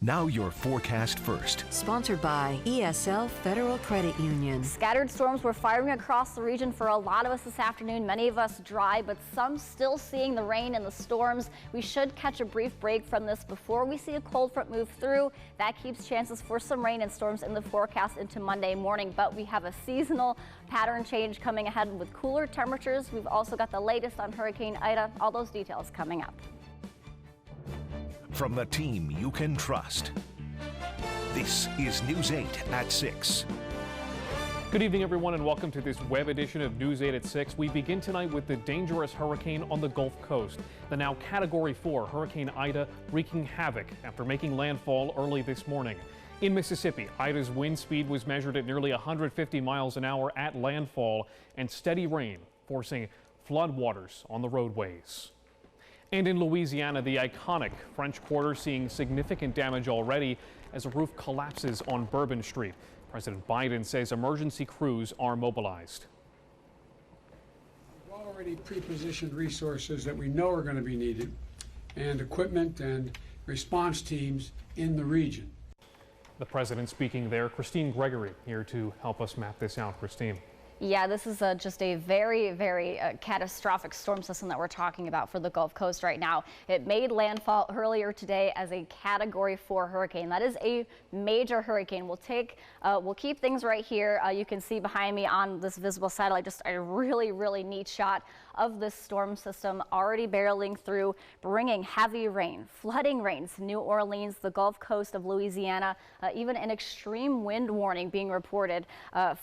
Now your forecast first. Sponsored by ESL Federal Credit Union. Scattered storms were firing across the region for a lot of us this afternoon. Many of us dry, but some still seeing the rain and the storms. We should catch a brief break from this before we see a cold front move through. That keeps chances for some rain and storms in the forecast into Monday morning. But we have a seasonal pattern change coming ahead with cooler temperatures. We've also got the latest on Hurricane Ida. All those details coming up. From the team you can trust, this is News 8 at 6. Good evening, everyone, and welcome to this web edition of News 8 at 6. We begin tonight with the dangerous hurricane on the Gulf Coast. The now Category 4 Hurricane Ida wreaking havoc after making landfall early this morning. In Mississippi, Ida's wind speed was measured at nearly 150 miles an hour at landfall, and steady rain forcing floodwaters on the roadways. And in Louisiana, the iconic French Quarter seeing significant damage already as a roof collapses on Bourbon Street. President Biden says emergency crews are mobilized. We've already pre-positioned resources that we know are going to be needed, and equipment and response teams in the region. The president speaking there. Christine Gregory here to help us map this out. Christine. Yeah, this is just a very catastrophic storm system that we're talking about for the Gulf Coast right now. It made landfall earlier today as a Category 4 hurricane. That is a major hurricane. We'll keep things right here. You can see behind me on this visible satellite just a really neat shot of this storm system already barreling through, bringing heavy rain, flooding rains to New Orleans, the Gulf Coast of Louisiana, even an extreme wind warning being reported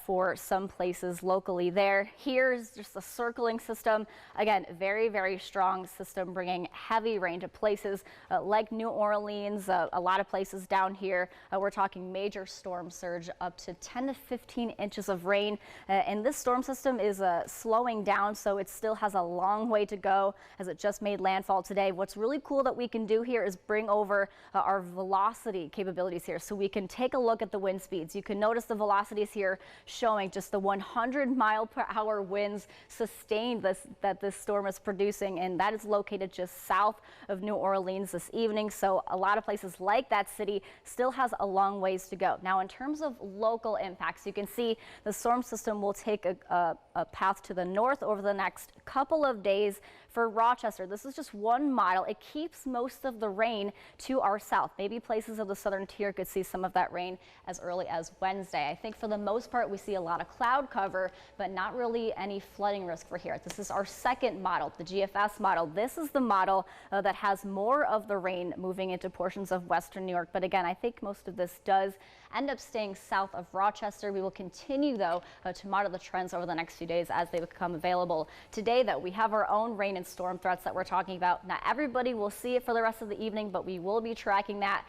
for some places locally there. Here's just a circling system. Again, very strong system bringing heavy rain to places like New Orleans, a lot of places down here. We're talking major storm surge up to 10 to 15 inches of rain. And this storm system is slowing down, so it still has a long way to go as it just made landfall today. What's really cool that we can do here is bring over our velocity capabilities here, so we can take a look at the wind speeds. You can notice the velocities here showing just the 100-mile-per-hour winds sustained that this storm is producing, and that is located just south of New Orleans this evening. So a lot of places like that city still has a long ways to go. Now, in terms of local impacts, you can see the storm system will take a path to the north over the next couple of days. For Rochester, this is just one model. It keeps most of the rain to our south. Maybe places of the southern tier could see some of that rain as early as Wednesday. I think for the most part, we see a lot of cloud cover, but not really any flooding risk for here. This is our second model, the GFS model. This is the model that has more of the rain moving into portions of western New York. But again, I think most of this does end up staying south of Rochester. We will continue, though, to monitor the trends over the next few days as they become available. Today, though, we have our own rain and storm threats that we're talking about. Not everybody will see it for the rest of the evening, but we will be tracking that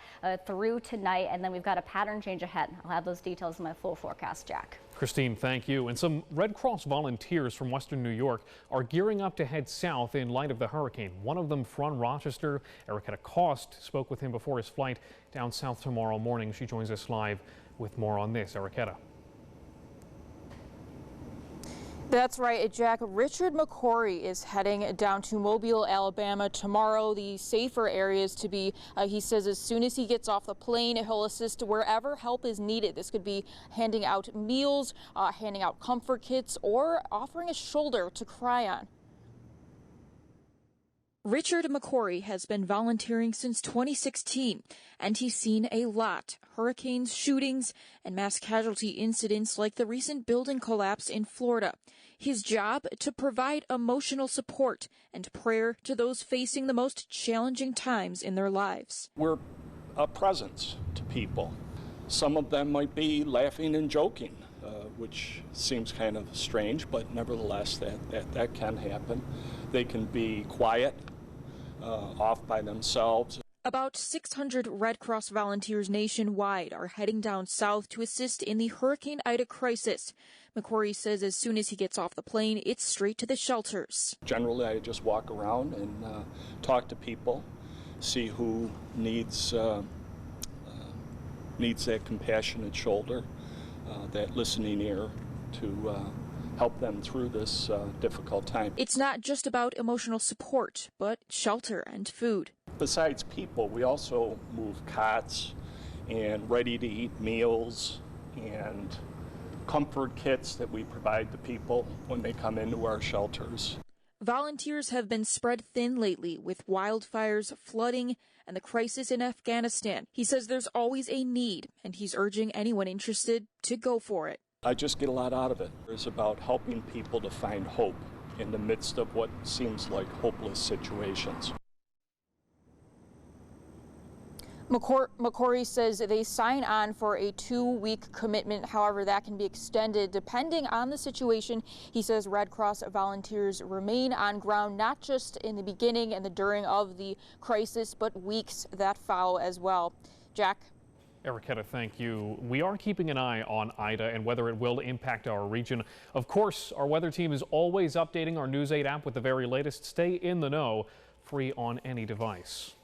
through tonight. And then we've got a pattern change ahead. I'll have those details in my full forecast, Jack. Christine, thank you. And some Red Cross volunteers from western New York are gearing up to head south in light of the hurricane. One of them from Rochester, Erica Cost, spoke with him before his flight down south tomorrow morning. She joins us live with more on this. Erica. That's right, Jack. Richard McCory is heading down to Mobile, Alabama tomorrow. The safer areas to be, he says, as soon as he gets off the plane, he'll assist wherever help is needed. This could be handing out meals, handing out comfort kits, or offering a shoulder to cry on. Richard McCory has been volunteering since 2016, and he's seen a lot: hurricanes, shootings, and mass casualty incidents like the recent building collapse in Florida. His job, to provide emotional support and prayer to those facing the most challenging times in their lives. We're a presence to people. Some of them might be laughing and joking, which seems kind of strange, but nevertheless that can happen. They can be quiet, off by themselves. About 600 Red Cross volunteers nationwide are heading down south to assist in the Hurricane Ida crisis. McCory says as soon as he gets off the plane, it's straight to the shelters. Generally, I just walk around and talk to people, see who needs that compassionate shoulder, that listening ear to help them through this difficult time. It's not just about emotional support, but shelter and food. Besides people, we also move cots, and ready-to-eat meals and comfort kits that we provide to people when they come into our shelters. Volunteers have been spread thin lately with wildfires, flooding, and the crisis in Afghanistan. He says there's always a need, and he's urging anyone interested to go for it. I just get a lot out of it. It's about helping people to find hope in the midst of what seems like hopeless situations. McCory says they sign on for a 2-week commitment. However, that can be extended depending on the situation. He says Red Cross volunteers remain on ground, not just in the beginning and the during of the crisis, but weeks that follow as well. Jack? Eriquetta, thank you. We are keeping an eye on Ida and whether it will impact our region. Of course, our weather team is always updating our News 8 app with the very latest. Stay in the know, free on any device.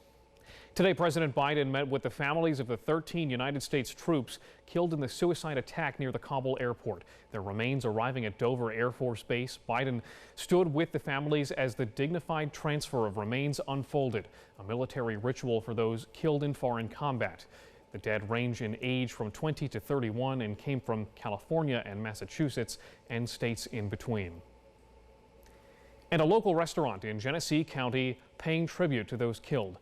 Today, President Biden met with the families of the 13 United States troops killed in the suicide attack near the Kabul airport. Their remains arriving at Dover Air Force Base. Biden stood with the families as the dignified transfer of remains unfolded, a military ritual for those killed in foreign combat. The dead range in age from 20 to 31 and came from California and Massachusetts and states in between. And a local restaurant in Genesee County paying tribute to those killed.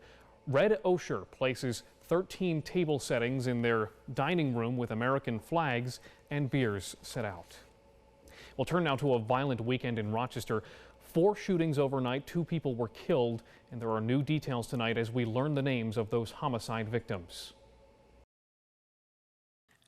Red OSIER places 13 table settings in their dining room with American flags and beers set out. We'll turn now to a violent weekend in Rochester. 4 shootings overnight, 2 people were killed, and there are new details tonight as we learn the names of those homicide victims.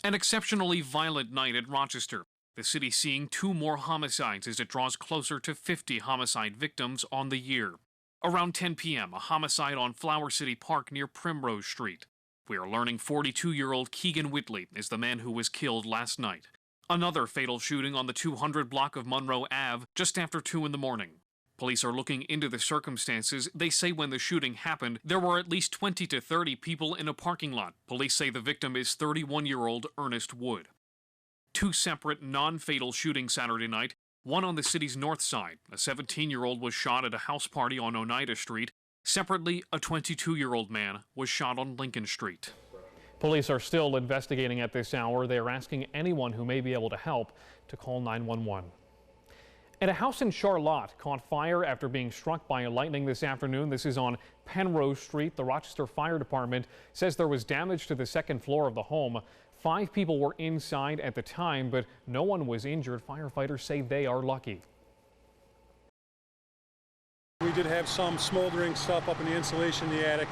An exceptionally violent night at Rochester. The city seeing 2 more homicides as it draws closer to 50 homicide victims on the year. Around 10 p.m., a homicide on Flower City Park near Primrose Street. We are learning 42-year-old Keegan Whitley is the man who was killed last night. Another fatal shooting on the 200 block of Monroe Ave just after 2 in the morning. Police are looking into the circumstances. They say when the shooting happened, there were at least 20 to 30 people in a parking lot. Police say the victim is 31-year-old Ernest Wood. 2 separate non-fatal shootings Saturday night. One on the city's north side. A 17-year-old was shot at a house party on Oneida Street. Separately, a 22-year-old man was shot on Lincoln Street. Police are still investigating at this hour. They are asking anyone who may be able to help to call 911. And a house in Charlotte caught fire after being struck by lightning this afternoon. This is on Penrose Street. The Rochester Fire Department says there was damage to the second floor of the home. 5 people were inside at the time, but no one was injured. Firefighters say they are lucky. We did have some smoldering stuff up in the insulation in the attic.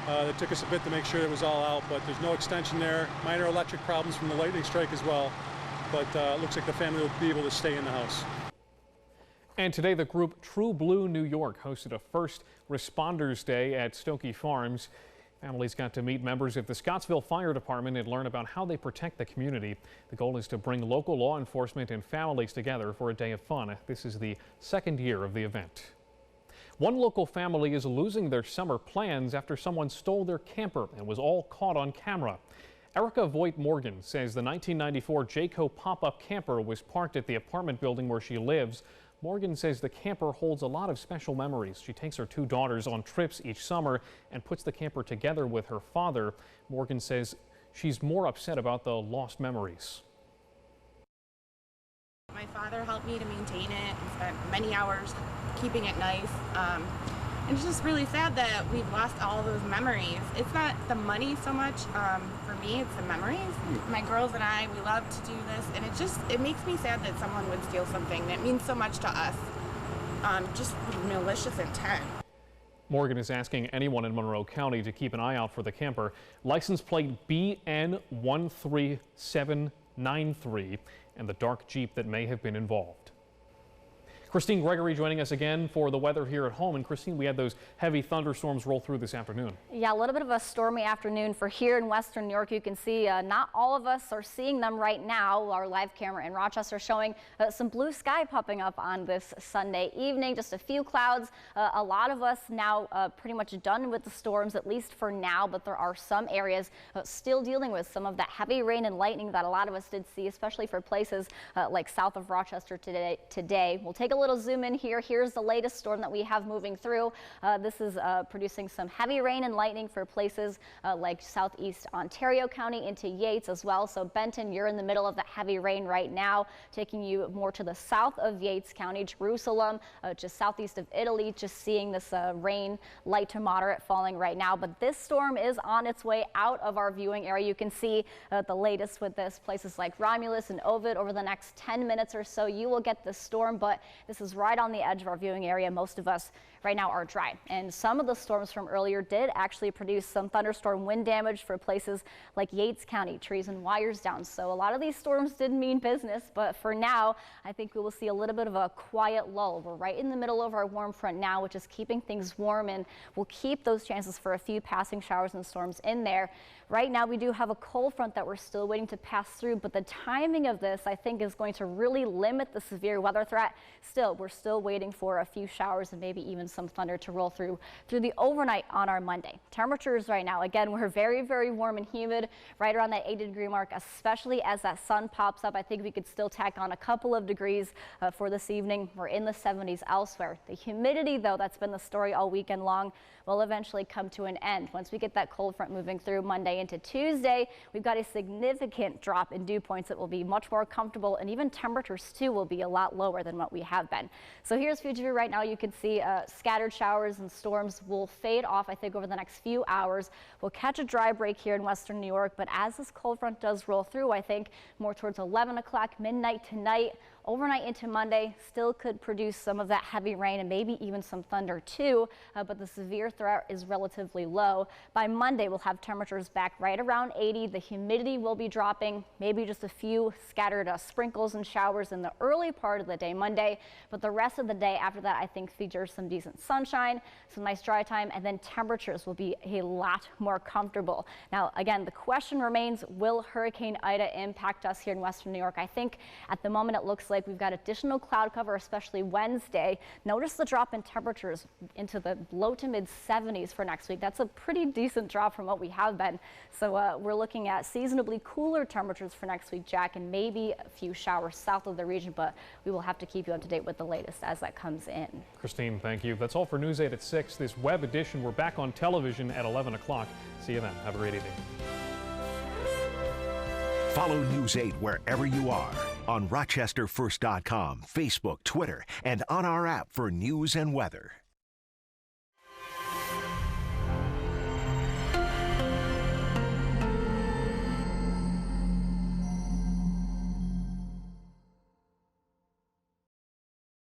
It took us a bit to make sure it was all out, but there's no extension there. Minor electric problems from the lightning strike as well, but it looks like the family will be able to stay in the house. And today, the group True Blue New York hosted a First Responders Day at Stokey Farms. Families got to meet members of the Scottsville Fire Department and learn about how they protect the community. The goal is to bring local law enforcement and families together for a day of fun. This is the 2nd year of the event. One local family is losing their summer plans after someone stole their camper and was all caught on camera. Erica Voigt Morgan says the 1994 Jayco pop-up camper was parked at the apartment building where she lives. Morgan says the camper holds a lot of special memories. She takes her 2 daughters on trips each summer and puts the camper together with her father. Morgan says she's more upset about the lost memories. My father helped me to maintain it and spent many hours keeping it nice. It's just really sad that we've lost all those memories. It's not the money so much for me, it's the memories. My girls and I, we love to do this, and it makes me sad that someone would steal something that means so much to us, just with malicious intent. Morgan is asking anyone in Monroe County to keep an eye out for the camper. License plate BN13793 and the dark Jeep that may have been involved. Christine Gregory joining us again for the weather here at home. And Christine, we had those heavy thunderstorms roll through this afternoon. Yeah, a little bit of a stormy afternoon for here in western New York. You can see not all of us are seeing them right now. Our live camera in Rochester showing some blue sky popping up on this Sunday evening. Just a few clouds. A lot of us now pretty much done with the storms, at least for now, but there are some areas still dealing with some of that heavy rain and lightning that a lot of us did see, especially for places like south of Rochester today. We'll take a little zoom in here. Here's the latest storm that we have moving through. This is producing some heavy rain and lightning for places like southeast Ontario County into Yates as well. So Benton, you're in the middle of that heavy rain right now, taking you more to the south of Yates County. Jerusalem, just southeast of Italy, just seeing this rain, light to moderate, falling right now. But this storm is on its way out of our viewing area. You can see the latest with this. Places like Romulus and Ovid, over the next 10 minutes or so, you will get this storm, but this is right on the edge of our viewing area. Most of us right now are dry. And some of the storms from earlier did actually produce some thunderstorm wind damage for places like Yates County, trees and wires down. So a lot of these storms did mean business, but for now, I think we will see a little bit of a quiet lull. We're right in the middle of our warm front now, which is keeping things warm, and we'll keep those chances for a few passing showers and storms in there. Right now, we do have a cold front that we're still waiting to pass through, but the timing of this, I think, is going to really limit the severe weather threat. Still, we're still waiting for a few showers and maybe even some thunder to roll through the overnight on our Monday. Temperatures right now, again, we're very, very warm and humid, right around that 80-degree mark, especially as that sun pops up. I think we could still tack on a couple of degrees for this evening. We're in the 70s elsewhere. The humidity, though, that's been the story all weekend long, will eventually come to an end. Once we get that cold front moving through Monday into Tuesday, we've got a significant drop in dew points that will be much more comfortable, and even temperatures too will be a lot lower than what we have been. So here's future view right now. You can see scattered showers and storms will fade off, I think, over the next few hours. We'll catch a dry break here in western New York, but as this cold front does roll through, I think more towards 11 o'clock, midnight tonight, overnight into Monday, still could produce some of that heavy rain and maybe even some thunder too, but the severe threat is relatively low. By Monday, we'll have temperatures back right around 80. The humidity will be dropping, maybe just a few scattered sprinkles and showers in the early part of the day Monday, but the rest of the day after that, I think, features some decent sunshine, some nice dry time, and then temperatures will be a lot more comfortable. Now, again, the question remains, will Hurricane Ida impact us here in western New York? I think at the moment it looks like we've got additional cloud cover, especially Wednesday. Notice the drop in temperatures into the low to mid 70s for next week. That's a pretty decent drop from what we have been. So we're looking at seasonably cooler temperatures for next week, Jack, and maybe a few showers south of the region, but we will have to keep you up to date with the latest as that comes in. Christine, thank you. That's all for News 8 at 6. This web edition, we're back on television at 11 o'clock. See you then. Have a great evening. Follow News 8 wherever you are on RochesterFirst.com, Facebook, Twitter, and on our app for news and weather.